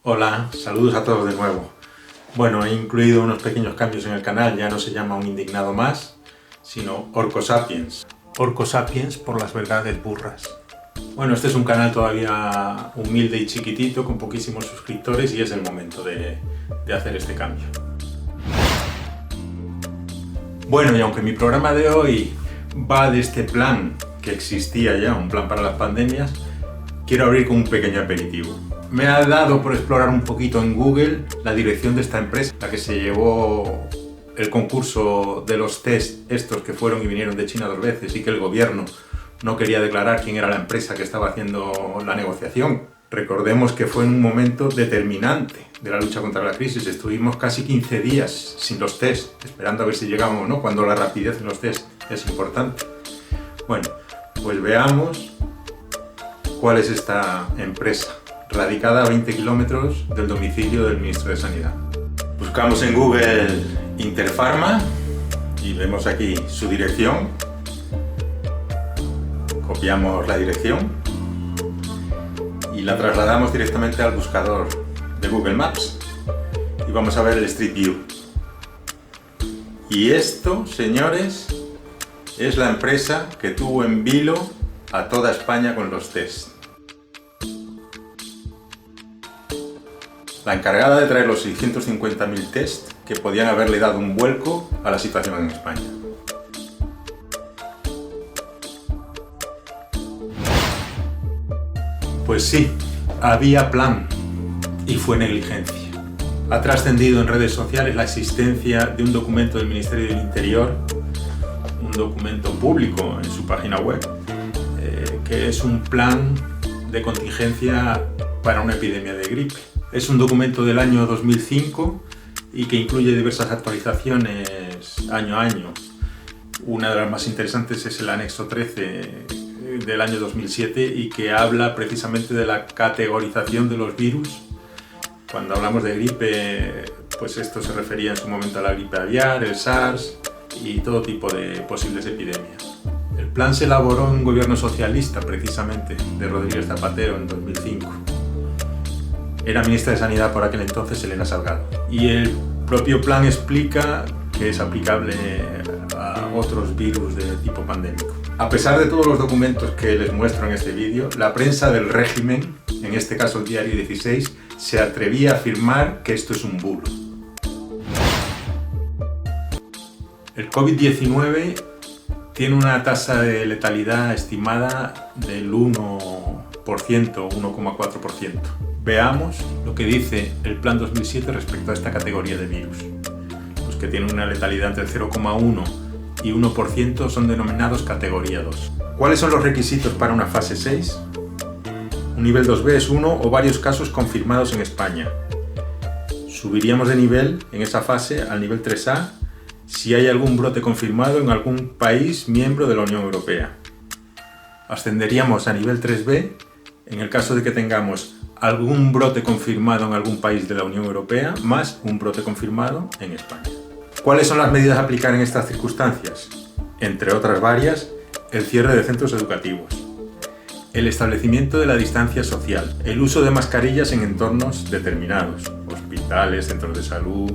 Hola, saludos a todos de nuevo. Bueno, he incluido unos pequeños cambios en el canal, ya no se llama Un Indignado Más, sino Orco Sapiens. Orco Sapiens por las verdades burras. Bueno, este es un canal todavía humilde y chiquitito, con poquísimos suscriptores, y es el momento de hacer este cambio. Bueno, y aunque mi programa de hoy va de este plan que existía ya, un plan para las pandemias, quiero abrir con un pequeño aperitivo. Me ha dado por explorar un poquito en Google la dirección de esta empresa, la que se llevó el concurso de los test estos que fueron y vinieron de China 2 veces y que el gobierno no quería declarar quién era la empresa que estaba haciendo la negociación. Recordemos que fue en un momento determinante de la lucha contra la crisis. Estuvimos casi 15 días sin los test, esperando a ver si llegábamos o no, cuando la rapidez en los test es importante. Bueno, pues veamos cuál es esta empresa, radicada a 20 kilómetros del domicilio del ministro de Sanidad. Buscamos en Google Interpharma y vemos aquí su dirección. Copiamos la dirección y la trasladamos directamente al buscador de Google Maps y vamos a ver el Street View. Y esto, señores, es la empresa que tuvo en vilo a toda España con los test. La encargada de traer los 650.000 test que podían haberle dado un vuelco a la situación en España. Pues sí, había plan y fue negligencia. Ha trascendido en redes sociales la existencia de un documento del Ministerio del Interior, un documento público en su página web, que es un plan de contingencia para una epidemia de gripe. Es un documento del año 2005 y que incluye diversas actualizaciones año a año. Una de las más interesantes es el anexo 13 del año 2007 y que habla precisamente de la categorización de los virus. Cuando hablamos de gripe, pues esto se refería en su momento a la gripe aviar, el SARS y todo tipo de posibles epidemias. El plan se elaboró en un gobierno socialista, precisamente, de Rodríguez Zapatero en 2005. Era ministra de Sanidad por aquel entonces Elena Salgado. Y el propio plan explica que es aplicable a otros virus de tipo pandémico. A pesar de todos los documentos que les muestro en este vídeo, la prensa del régimen, en este caso el Diario 16, se atrevía a afirmar que esto es un bulo. El COVID-19 tiene una tasa de letalidad estimada del 1%, 1,4%. Veamos lo que dice el Plan 2007 respecto a esta categoría de virus. Los que tienen una letalidad entre 0,1 y 1% son denominados categoría 2. ¿Cuáles son los requisitos para una fase 6? Un nivel 2B es uno o varios casos confirmados en España. Subiríamos de nivel en esa fase al nivel 3A si hay algún brote confirmado en algún país miembro de la Unión Europea. Ascenderíamos a nivel 3B en el caso de que tengamos algún brote confirmado en algún país de la Unión Europea más un brote confirmado en España. ¿Cuáles son las medidas a aplicar en estas circunstancias? Entre otras varias, el cierre de centros educativos, el establecimiento de la distancia social, el uso de mascarillas en entornos determinados, hospitales, centros de salud,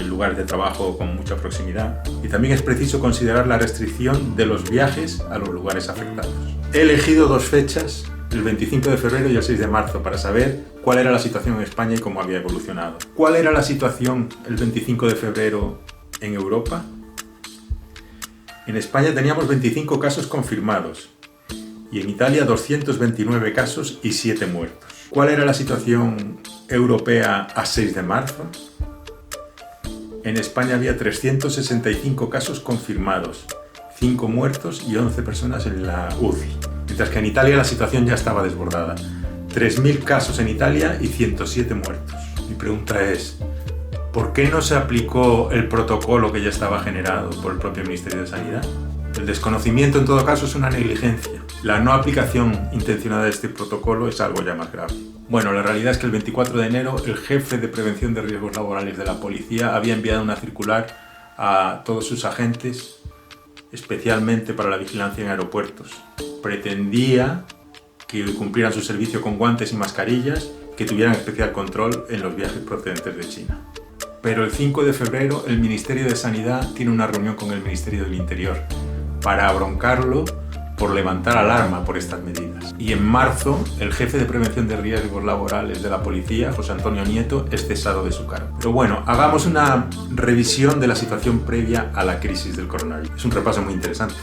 lugares de trabajo con mucha proximidad. Y también es preciso considerar la restricción de los viajes a los lugares afectados. He elegido dos fechas, el 25 de febrero y el 6 de marzo, para saber cuál era la situación en España y cómo había evolucionado. ¿Cuál era la situación el 25 de febrero en Europa? En España teníamos 25 casos confirmados y en Italia 229 casos y 7 muertos. ¿Cuál era la situación europea a 6 de marzo? En España había 365 casos confirmados, 5 muertos y 11 personas en la UCI. Mientras que en Italia la situación ya estaba desbordada. 3.000 casos en Italia y 107 muertos. Mi pregunta es, ¿por qué no se aplicó el protocolo que ya estaba generado por el propio Ministerio de Sanidad? El desconocimiento en todo caso es una negligencia. La no aplicación intencionada de este protocolo es algo ya más grave. Bueno, la realidad es que el 24 de enero el jefe de prevención de riesgos laborales de la policía había enviado una circular a todos sus agentes, especialmente para la vigilancia en aeropuertos. Pretendía que cumplieran su servicio con guantes y mascarillas que tuvieran especial control en los viajes procedentes de China. Pero el 5 de febrero el Ministerio de Sanidad tiene una reunión con el Ministerio del Interior para abroncarlo por levantar alarma por estas medidas. Y en marzo, el jefe de prevención de riesgos laborales de la policía, José Antonio Nieto, es cesado de su cargo. Pero bueno, hagamos una revisión de la situación previa a la crisis del coronavirus. Es un repaso muy interesante.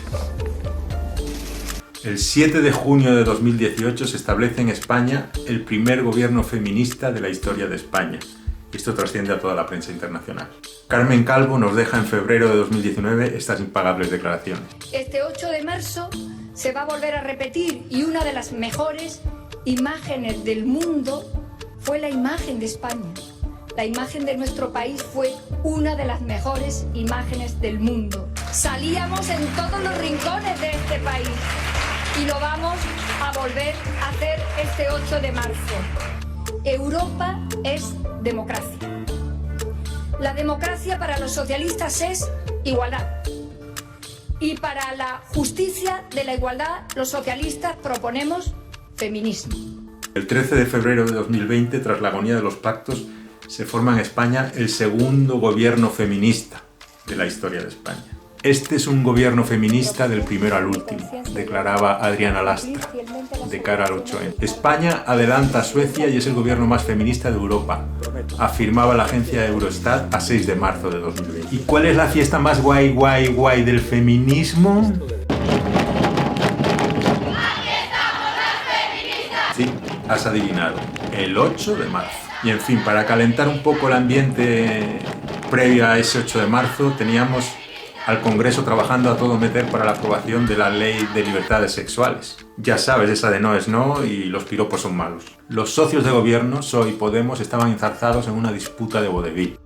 El 7 de junio de 2018 se establece en España el primer gobierno feminista de la historia de España. Y esto trasciende a toda la prensa internacional. Carmen Calvo nos deja en febrero de 2019 estas impagables declaraciones. Este 8 de marzo se va a volver a repetir y una de las mejores imágenes del mundo fue la imagen de España. La imagen de nuestro país fue una de las mejores imágenes del mundo. Salíamos en todos los rincones de este país y lo vamos a volver a hacer este 8 de marzo. Europa es democracia. La democracia para los socialistas es igualdad. Y para la justicia de la igualdad, los socialistas proponemos feminismo. El 13 de febrero de 2020, tras la agonía de los pactos, se forma en España el segundo gobierno feminista de la historia de España. Este es un gobierno feminista del primero al último, declaraba Adriana Lastra, de cara al 8M. España adelanta a Suecia y es el gobierno más feminista de Europa, afirmaba la agencia Eurostat a 6 de marzo de 2020. ¿Y cuál es la fiesta más guay del feminismo? Sí, has adivinado, el 8 de marzo. Y en fin, para calentar un poco el ambiente previo a ese 8 de marzo, teníamos al Congreso trabajando a todo meter para la aprobación de la Ley de Libertades Sexuales. Ya sabes, esa de no es no y los piropos son malos. Los socios de gobierno, PSOE y Podemos, estaban enzarzados en una disputa de vodevil.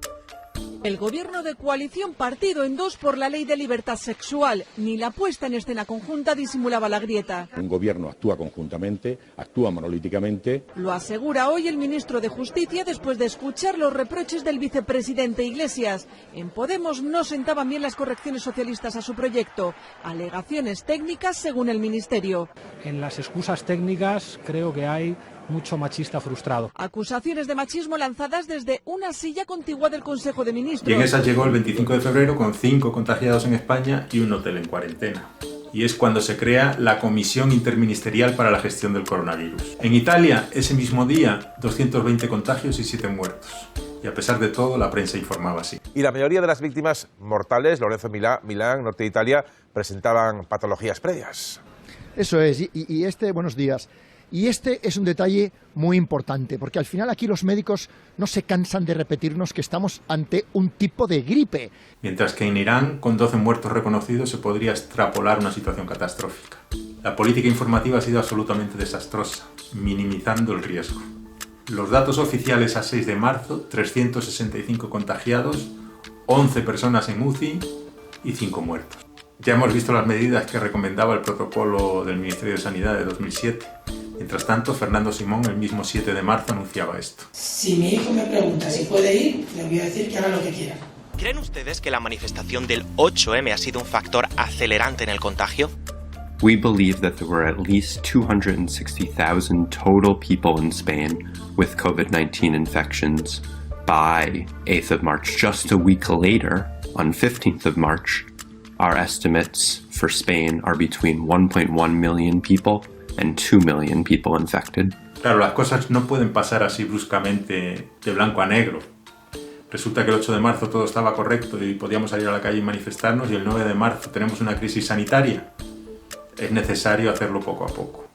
El gobierno de coalición partido en dos por la ley de libertad sexual. Ni la puesta en escena conjunta disimulaba la grieta. Un gobierno actúa conjuntamente, actúa monolíticamente. Lo asegura hoy el ministro de Justicia después de escuchar los reproches del vicepresidente Iglesias. En Podemos no sentaban bien las correcciones socialistas a su proyecto. Alegaciones técnicas según el ministerio. En las excusas técnicas creo que hay mucho machista frustrado. Acusaciones de machismo lanzadas desde una silla contigua del Consejo de Ministros. Y en esa llegó el 25 de febrero con 5 contagiados en España y un hotel en cuarentena. Y es cuando se crea la Comisión Interministerial para la Gestión del Coronavirus. En Italia, ese mismo día, 220 contagios y 7 muertos. Y a pesar de todo, la prensa informaba así. Y la mayoría de las víctimas mortales, Lorenzo Milán, norte de Italia, presentaban patologías previas. Eso es, buenos días. Y este es un detalle muy importante, porque al final aquí los médicos no se cansan de repetirnos que estamos ante un tipo de gripe. Mientras que en Irán, con 12 muertos reconocidos, se podría extrapolar una situación catastrófica. La política informativa ha sido absolutamente desastrosa, minimizando el riesgo. Los datos oficiales a 6 de marzo, 365 contagiados, 11 personas en UCI y 5 muertos. Ya hemos visto las medidas que recomendaba el protocolo del Ministerio de Sanidad de 2007. Mientras tanto, Fernando Simón, el mismo 7 de marzo, anunciaba esto. Si mi hijo me pregunta si puede ir, le voy a decir que haga lo que quiera. ¿Creen ustedes que la manifestación del 8M ha sido un factor acelerante en el contagio? We believe that there were at least 260,000 total people in Spain with COVID-19 infections by 8th of March. Just a week later, on 15th of March, our estimates for Spain are between 1.1 million people and 2 million people infected. Claro, las cosas no pueden pasar así bruscamente de blanco a negro. Resulta que el 8 de marzo todo estaba correcto y podíamos salir a la calle y manifestarnos, y el 9 de marzo tenemos una crisis sanitaria. Es necesario hacerlo poco a poco.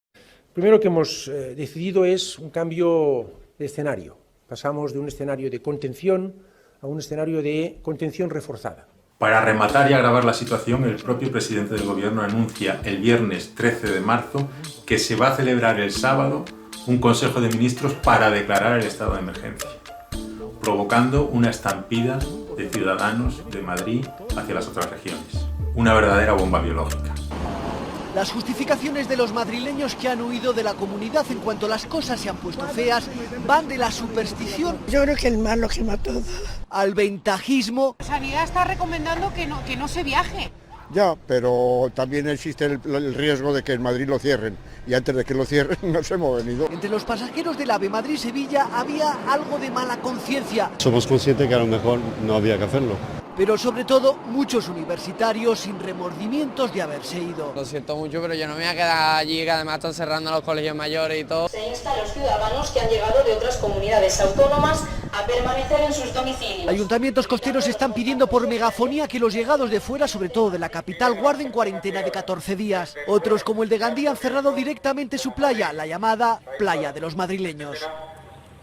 Primero que hemos decidido es un cambio de escenario. Pasamos de un escenario de contención a un escenario de contención reforzada. Para rematar y agravar la situación, el propio presidente del gobierno anuncia el viernes 13 de marzo que se va a celebrar el sábado un Consejo de Ministros para declarar el estado de emergencia, provocando una estampida de ciudadanos de Madrid hacia las otras regiones. Una verdadera bomba biológica. Las justificaciones de los madrileños que han huido de la comunidad en cuanto las cosas se han puesto feas van de la superstición. Yo creo que el mal lo quema todo. Al ventajismo. La sanidad está recomendando que no se viaje. Ya, pero también existe el riesgo de que en Madrid lo cierren, y antes de que lo cierren nos hemos venido. Entre los pasajeros del AVE Madrid-Sevilla había algo de mala conciencia. Somos conscientes que a lo mejor no había que hacerlo. Pero sobre todo, muchos universitarios sin remordimientos de haberse ido. Lo siento mucho, pero yo no me voy a quedar allí, que además están cerrando los colegios mayores y todo. Se insta a los ciudadanos que han llegado de otras comunidades autónomas a permanecer en sus domicilios. Ayuntamientos costeros están pidiendo por megafonía que los llegados de fuera, sobre todo de la capital, guarden cuarentena de 14 días. Otros, como el de Gandía, han cerrado directamente su playa, la llamada Playa de los Madrileños.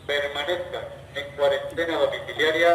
Permanezcan en cuarentena domiciliaria.